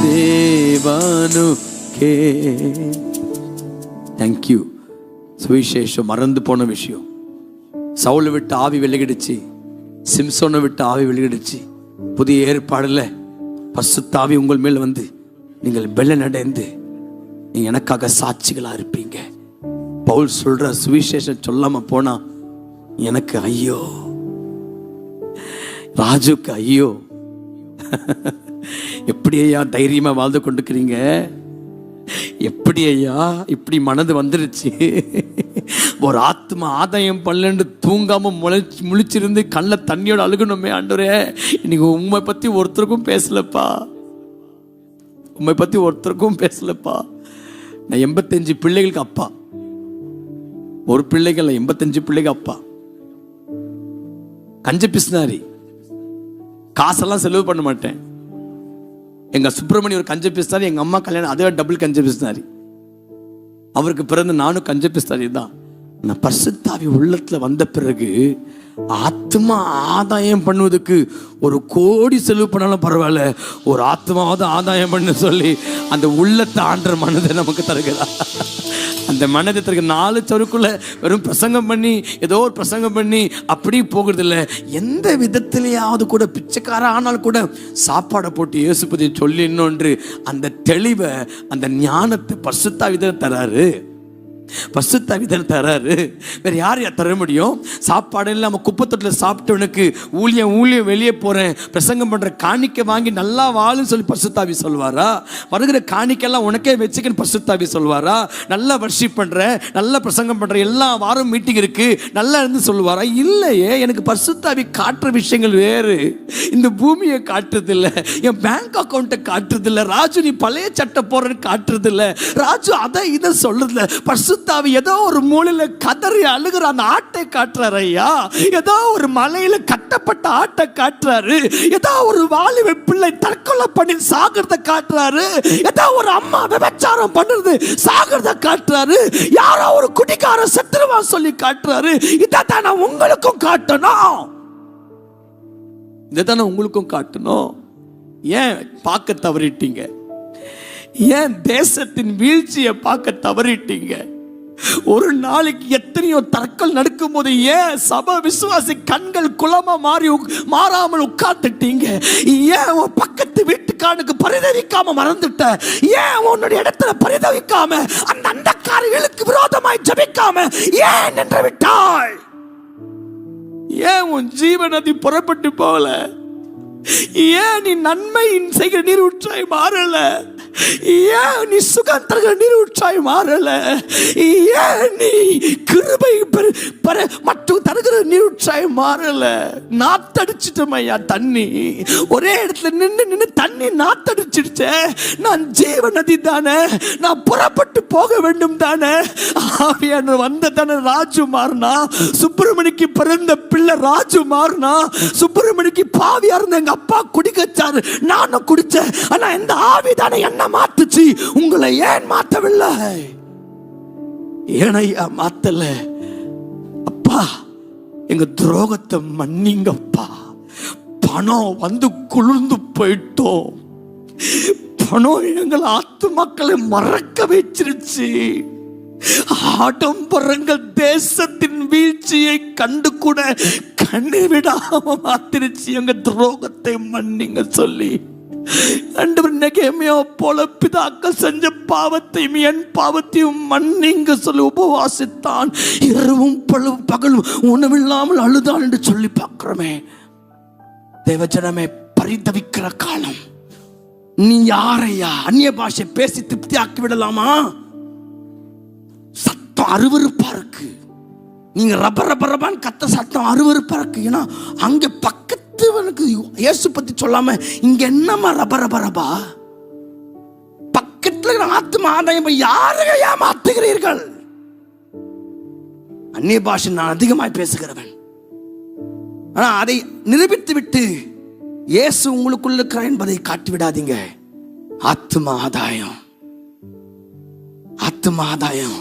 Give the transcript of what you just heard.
தேவனுக்கே. தேங்க்யூ. சுவிசேஷம் மறந்து போன விஷயம். சவுலை விட்டு ஆவி விலகிடுச்சு, சிம்சோனை விட்டு ஆவி விலகிடுச்சு. புதிய ஏற்பாடுல பரிசுத்த ஆவி உங்கள் மேல் வந்து நீங்கள் பெலன் அடைந்து நீங்க எனக்காக சாட்சிகளா இருப்பீங்க. பவுல் சொல்ற சுவிசேஷம் சொல்லாம போனா எனக்கு ஐயோ, ராஜுக்கு ஐயோ. எப்படி ஐயா தைரியமா வாழ்ந்து கொண்டிருக்கிறீங்க? எப்படி ஐயா இப்படி மனது வந்துருச்சு? ஒரு ஆத்மா ஆதாயம் பண்ணலன்னு தூங்காம முழிச்சிருந்து கண்ணில் தண்ணியோட அழுகணுமே ஆண்டவரே. இன்னைக்கு உண்மை பத்தி ஒருத்தருக்கும் பேசலப்பா, உண்மை பத்தி ஒருத்தருக்கும் பேசலப்பா. நான் 85 பிள்ளைகளுக்கு அப்பா, ஒரு பிள்ளைகள் 85 பிள்ளைகள் அப்பா. கஞ்ச பிஸ்னாரி, காசெல்லாம் செலவு பண்ண மாட்டேன். எங்க சுப்பிரமணி ஒரு கஞ்ச பிஸ்னாரி, எங்க அம்மா கல்யாணம் அதே டபுள் கஞ்ச பிஸ்னாரி. அவருக்கு பிறந்த நானும் கஞ்ச பிஸ்னாரி தான். நான் பரிசுத்த ஆவி உள்ளத்துல வந்த பிறகு ஆத்மா ஆதாயம் பண்ணுவதுக்கு 1 கோடி செலவு பண்ணாலும் பரவாயில்ல, ஒரு ஆத்மாவது ஆதாயம் பண்ண சொல்லி அந்த உள்ளத்தை ஆண்ட மனதை நமக்கு தருகிறார். அந்த மனதை தருகிற 4 சருக்குள்ள வெறும் பிரசங்கம் பண்ணி ஏதோ ஒரு பிரசங்கம் பண்ணி அப்படி போகிறது இல்லை. எந்த விதத்திலேயாவது கூட பிச்சைக்கார ஆனால் கூட சாப்பாடை போட்டு இயேசுபதி சொல்லி இன்னொன்று அந்த தெளிவை அந்த ஞானத்தை பரிசுத்த ஆவி தராரு. பரிசுத்த ஆவி தராரு. வேற யார் தர முடியும்? சாப்பாடு இல்லாம குப்பத்தொட்டில் சாப்பிட்டவனுக்கு ஊழியம் வெளியே போறேன் பிரசங்கம் பண்ற காணிக்கை வாங்கி நல்லா வாழுன்னு சொல்லி பரிசுத்த ஆவி சொல்வாரா? வருகிற காணிக்கெல்லாம் உனக்கே வச்சுக்கன்னு பரிசுத்த ஆவி சொல்வாரா? நல்லா வர்ஷிப் பண்ற, நல்லா பிரசங்கம் பண்ற, எல்லா வாரம் மீட்டிங் இருக்கு நல்லா இருந்து சொல்லுவாரா? இல்லையே. எனக்கு பரிசுத்த ஆவி காட்டுற விஷயங்கள் வேறு. இந்த பூமியை காட்டுறது இல்லை, என் பேங்க் அக்கௌண்ட்டை காட்டுறது இல்லை, ராஜு நீ பழைய சட்டை போடுறன்னு காட்டுறது இல்லை, ராஜு அதை இதை சொல்றது இல்லை. பரிசுத்த ஆவி ஏதோ ஒரு மூலையில கதறி அழுகிற அந்த ஆட்டை காட்டுறாரு ஐயா. ஏதோ ஒரு மலையில கட்டப்பட்ட ஆட்டை காட்டுறாரு. ஏதோ ஒரு வாலிப பிள்ளை தற்கொலை பண்ணி சாகிறத காட்டுறாரு. ஏதோ ஒரு அம்மா விபச்சாரம் பண்ணுறது சாகிறத காட்டுறாரு. யாரோ ஒரு குடிக்கார செத்துருவா சொல்லி காட்டுறாரு. இதைத்தான் நான் உங்களுக்கும் காட்டணும், இதைத்தான் நான் உங்களுக்கும் காட்டணும். ஏன் பார்க்க தவறிட்டீங்க? ஏன் தேசத்தின் வீழ்ச்சியை பார்க்க தவறிட்டீங்க? ஒரு நாளைக்கு எத்தனையோ தற்கொலை நடக்கும் போது ஏன் சபை விசுவாசி கண்கள் குளமா மாறாமல் உட்கார்ந்துட்டீங்க? ஏன் உன் பக்கத்து வீட்டுக்காரனுக்கு பரிதவிக்காம மறந்துட்ட? ஏன் உன்னுடைய இடத்துல பரிதவிக்காம அந்த அந்தக்காரர்களுக்கு விரோதமாய் ஜெபிக்காம ஏன் நின்று விட்டாய்? ஏன் உன் ஜீவநதி புறப்பட்டு போகல? ஏன் நீ நன்மையின் செய்கிற நீர் ஊற்றாய் மாறல? ஏன் நீ சுகம் தருகிற நீர் ஊற்றாய் மாறல? ஏன் நீ கிருபை மற்றும் தருகிற நீர் ஊற்றாய் மாறல? நாத்தடிச்சிட்டோம் ஐயா தண்ணி. ஒரே இடத்துல நின்று தண்ணி நாத்தடிச்சிடுச்சே. நான் ஜீவ நதி தானே, நான் புறப்பட்டு போக வேண்டும் தானே. ஆவியான வந்த தானே ராஜு மாறினா. சுப்பிரமணிக்கு பிறந்த பிள்ளை ராஜு மாறினா. சுப்பிரமணிக்கு பாவியா இருந்த எங்க அப்பா குடிக்கச்சாரு, நானும் குடிச்சேன். ஆனா இந்த ஆவி தானே என்ன மாத்துச்சு, உங்களை ஏன் மாத்தவில்லை? ஏனையா மாத்தல? அப்பா எங்க துரோகத்தை மன்னிங்கப்பா. பணம் வந்து குளிர்ந்து போயிட்டோம். பணம் எங்கள் ஆத்துமாக்களை மறக்க வச்சிருச்சு. ஆடம்பரங்கள் தேசத்தின் வீழ்ச்சியை கண்டு கூட கண்ணு விடாம மாத்திருச்சு. எங்க துரோகத்தை மன்னிங்க சொல்லி ஆண்டவர் நெகேமியா போல பிதாக்கள் செஞ்ச பாவத்தையும் என் பாவத்தையும் மன்னிங்க சொல்லி உபவாசித்தான். இரவும் பகலும் உணவில்லாமல் அழுதான் என்று சொல்லி பார்க்கிறோமே. தேவஜனமே, பரிதவிக்கிற காலம். நீ யாரையா அந்நிய பாஷை பேசி திருப்தி ஆக்கி விடலாமா? சத்தம் அருவருப்பா இருக்கு. நீங்க ரபரபரபான் கத்த சத்தம் அருவருப்பா இருக்கு. ஏன்னா அங்க பக்கத்துவனுக்கு இயேசு பத்தி சொல்லாம இங்க என்னமா ரபரபரபா? பக்கத்துல ஆத்மா ஆதாயம் யாரையா மாத்துகிறீர்கள்? அந்நிய பாஷை நான் அதிகமாய் பேசுகிறவன். ஆனா அதை நிரூபித்து விட்டு இயேசு உங்களுக்குள்ள இருக்கிறார் என்பதை காட்டி விடாதீங்க. ஆத்மா ஆதாயம், ஆத்மா ஆதாயம்.